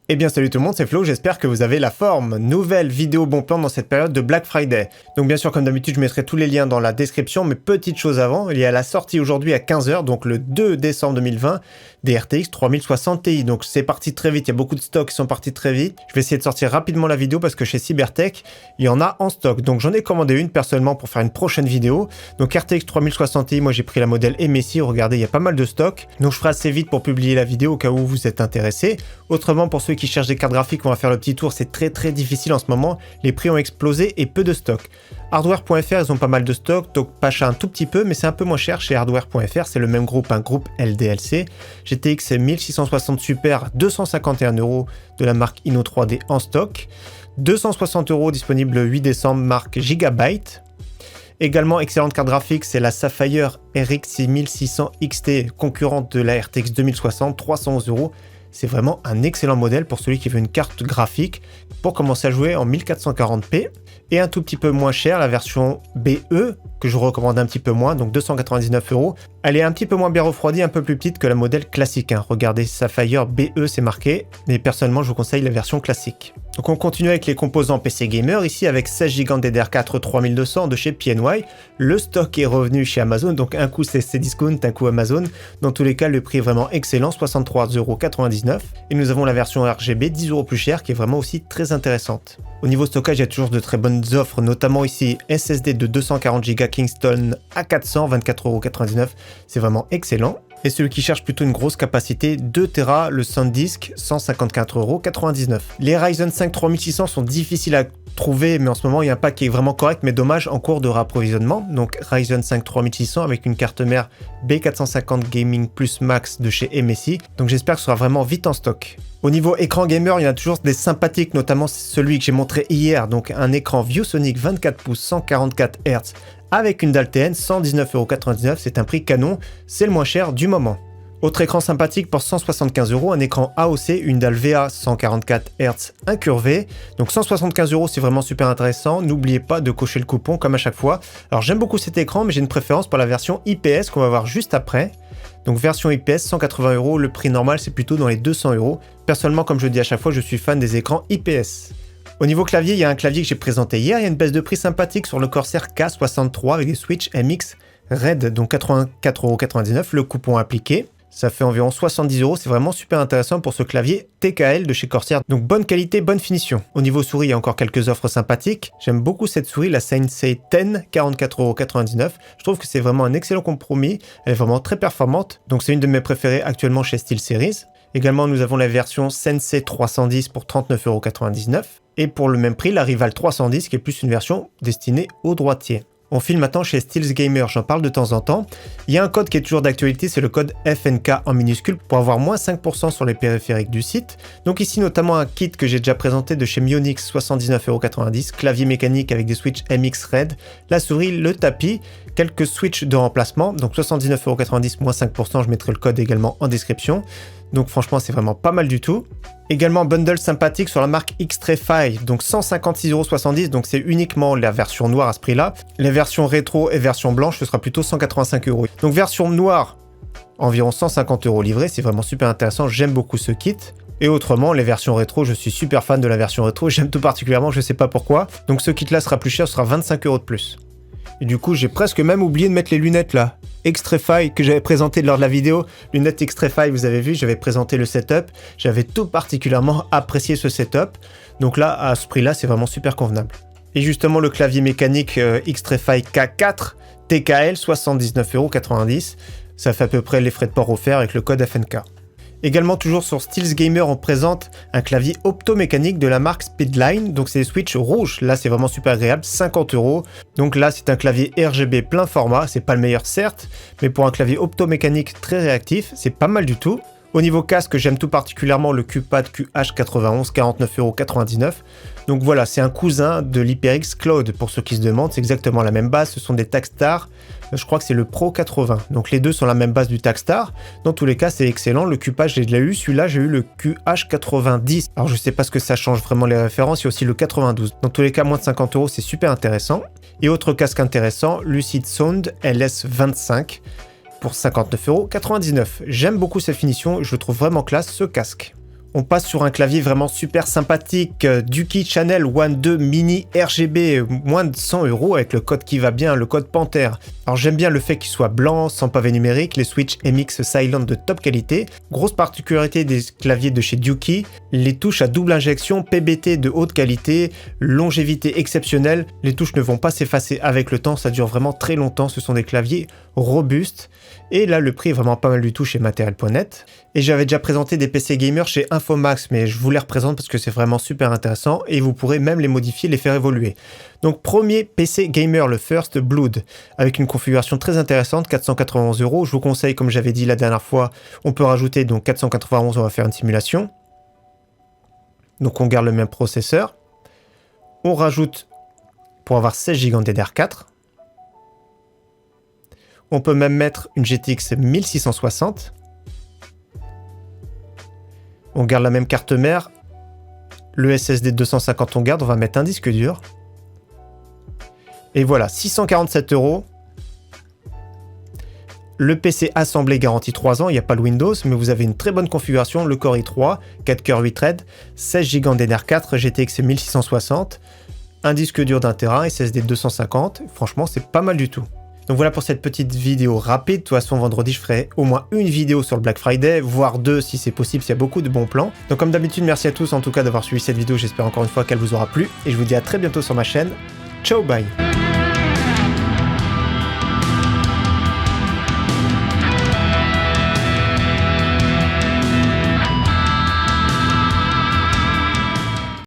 Eh bien salut tout le monde, c'est Flo, j'espère que vous avez la forme. Nouvelle vidéo bon plan dans cette période de Black Friday. Donc bien sûr comme d'habitude je mettrai tous les liens dans la description, mais petite chose avant, il y a la sortie aujourd'hui à 15h, donc le 2 décembre 2020, des RTX 3060 Ti. Donc c'est parti très vite, il y a beaucoup de stocks qui sont partis très vite. Je vais essayer de sortir rapidement la vidéo parce que chez Cybertech, il y en a en stock. Donc j'en ai commandé une personnellement pour faire une prochaine vidéo. Donc RTX 3060 Ti, moi j'ai pris la modèle MSI, regardez il y a pas mal de stocks. Donc je ferai assez vite pour publier la vidéo au cas où vous êtes intéressé. Autrement pour ceux qui cherchent des cartes graphiques, on va faire le petit tour, c'est très difficile en ce moment, les prix ont explosé et peu de stock. Hardware.fr, ils ont pas mal de stock, donc pas cher un tout petit peu, mais c'est un peu moins cher chez Hardware.fr, c'est le même groupe, un groupe LDLC. GTX 1660 Super, 251 € de la marque Inno 3D en stock. 260 € disponible le 8 décembre, marque Gigabyte. Également, excellente carte graphique, c'est la Sapphire RX 6600 XT, concurrente de la RTX 2060, 311 €. C'est vraiment un excellent modèle pour celui qui veut une carte graphique pour commencer à jouer en 1440p. Et un tout petit peu moins cher, la version BE, que je recommande un petit peu moins, donc 299 €. Elle est un petit peu moins bien refroidie, un peu plus petite que la modèle classique. Regardez, Sapphire BE c'est marqué, mais personnellement je vous conseille la version classique. Donc on continue avec les composants PC Gamer, ici avec 16 Go DDR4 3200 de chez PNY. Le stock est revenu chez Amazon, donc un coup c'est discount, un coup Amazon. Dans tous les cas, le prix est vraiment excellent, 63,99 €. Et nous avons la version RGB, 10 € plus chère, qui est vraiment aussi très intéressante. Au niveau stockage, il y a toujours de très bonnes offres, notamment ici SSD de 240 Go Kingston A400, 24,99 €. C'est vraiment excellent. Et celui qui cherche plutôt une grosse capacité, 2 Tera, le SanDisk, 154,99 €. Les Ryzen 5 3600 sont difficiles à trouver, mais en ce moment il y a un pack qui est vraiment correct, mais dommage, en cours de réapprovisionnement. Donc Ryzen 5 3600 avec une carte mère B450 Gaming Plus Max de chez MSI. Donc j'espère que ce sera vraiment vite en stock. Au niveau écran gamer, il y en a toujours des sympathiques, notamment celui que j'ai montré hier, donc un écran ViewSonic 24 pouces 144 Hz avec une dalle TN, 119,99 €, c'est un prix canon, c'est le moins cher du moment. Autre écran sympathique pour 175 €, un écran AOC, une dalle VA 144 Hz incurvée. Donc 175 € c'est vraiment super intéressant, n'oubliez pas de cocher le coupon comme à chaque fois. Alors j'aime beaucoup cet écran, mais j'ai une préférence pour la version IPS qu'on va voir juste après. Donc version IPS 180 €, le prix normal c'est plutôt dans les 200 €. Personnellement, comme je dis à chaque fois, je suis fan des écrans IPS. Au niveau clavier, il y a un clavier que j'ai présenté hier, il y a une baisse de prix sympathique sur le Corsair K63 avec des switches MX Red, donc 84,99 €, le coupon appliqué. Ça fait environ 70 €, c'est vraiment super intéressant pour ce clavier TKL de chez Corsair. Donc bonne qualité, bonne finition. Au niveau souris, il y a encore quelques offres sympathiques. J'aime beaucoup cette souris, la Sensei 10, 44,99 €. Je trouve que c'est vraiment un excellent compromis, elle est vraiment très performante. Donc c'est une de mes préférées actuellement chez SteelSeries. Également, nous avons la version Sensei 310 pour 39,99 €. Et pour le même prix, la Rival 310 qui est plus une version destinée aux droitiers. On file maintenant chez Steels Gamer, j'en parle de temps en temps. Il y a un code qui est toujours d'actualité, c'est le code FNK en minuscule pour avoir moins 5% sur les périphériques du site. Donc ici notamment un kit que j'ai déjà présenté de chez Mionix, 79,90 €, clavier mécanique avec des switches MX Red, la souris, le tapis, quelques switches de remplacement, donc 79,90 € moins 5%, je mettrai le code également en description. Donc franchement c'est vraiment pas mal du tout. Également bundle sympathique sur la marque Xtrfy, donc 156,70 €, donc c'est uniquement la version noire à ce prix-là. Les versions rétro et version blanche, ce sera plutôt 185 €. Donc version noire, environ 150 € livré, c'est vraiment super intéressant, j'aime beaucoup ce kit. Et autrement, les versions rétro, je suis super fan de la version rétro, j'aime tout particulièrement, je sais pas pourquoi. Donc ce kit-là sera plus cher, ce sera 25 € de plus. Et du coup, j'ai presque même oublié de mettre les lunettes là. Xtrfy que j'avais présenté lors de la vidéo. Lunettes Xtrfy, vous avez vu, j'avais présenté le setup. J'avais tout particulièrement apprécié ce setup. Donc là, à ce prix-là, c'est vraiment super convenable. Et justement, le clavier mécanique Xtrfy K4 TKL, 79,90 €. Ça fait à peu près les frais de port offerts avec le code FNK. Également toujours sur Steels Gamer, on présente un clavier optomécanique de la marque Speedline, donc c'est des switches rouges, là c'est vraiment super agréable, 50 €. Donc là c'est un clavier RGB plein format, c'est pas le meilleur certes, mais pour un clavier optomécanique très réactif, c'est pas mal du tout. Au niveau casque, j'aime tout particulièrement le QPad QH91, 49,99 €. Donc voilà, c'est un cousin de l'HyperX Cloud, pour ceux qui se demandent, c'est exactement la même base, ce sont des Takstar, je crois que c'est le Pro 80, donc les deux sont la même base du Takstar. Dans tous les cas, c'est excellent, le QPad j'ai déjà eu, celui-là j'ai eu le QH90, alors je sais pas ce que ça change vraiment les références, il y a aussi le 92. Dans tous les cas, moins de 50 €, c'est super intéressant. Et autre casque intéressant, Lucid Sound LS25, pour 59,99 €. J'aime beaucoup cette finition, je le trouve vraiment classe ce casque. On passe sur un clavier vraiment super sympathique, Duki Channel One 2 Mini RGB, moins de 100 € avec le code qui va bien, le code Panthère. Alors j'aime bien le fait qu'il soit blanc, sans pavé numérique, les switches MX Silent de top qualité. Grosse particularité des claviers de chez Duki, les touches à double injection PBT de haute qualité, longévité exceptionnelle. Les touches ne vont pas s'effacer avec le temps, ça dure vraiment très longtemps, ce sont des claviers robustes. Et là le prix est vraiment pas mal du tout chez Material.net. Et j'avais déjà présenté des PC gamers chez Infomax, mais je vous les représente parce que c'est vraiment super intéressant et vous pourrez même les modifier, les faire évoluer. Donc premier PC gamer, le First Blood, avec une configuration très intéressante, 491 €. Je vous conseille, comme j'avais dit la dernière fois, on peut rajouter donc 491, on va faire une simulation. Donc on garde le même processeur. On rajoute pour avoir 16 Go DDR4. On peut même mettre une GTX 1660. On garde la même carte mère. Le SSD 250 on garde, on va mettre un disque dur. Et voilà, 647 €. Le PC assemblé garantie 3 ans, il n'y a pas le Windows, mais vous avez une très bonne configuration, le Core i3, 4 cœurs 8 threads, 16 Go DDR4, GTX 1660, un disque dur d'1 Tera, SSD 250, franchement c'est pas mal du tout. Donc voilà pour cette petite vidéo rapide. De toute façon, vendredi, je ferai au moins une vidéo sur le Black Friday, voire deux si c'est possible, s'il y a beaucoup de bons plans. Donc comme d'habitude, merci à tous en tout cas d'avoir suivi cette vidéo. J'espère encore une fois qu'elle vous aura plu. Et je vous dis à très bientôt sur ma chaîne. Ciao, bye!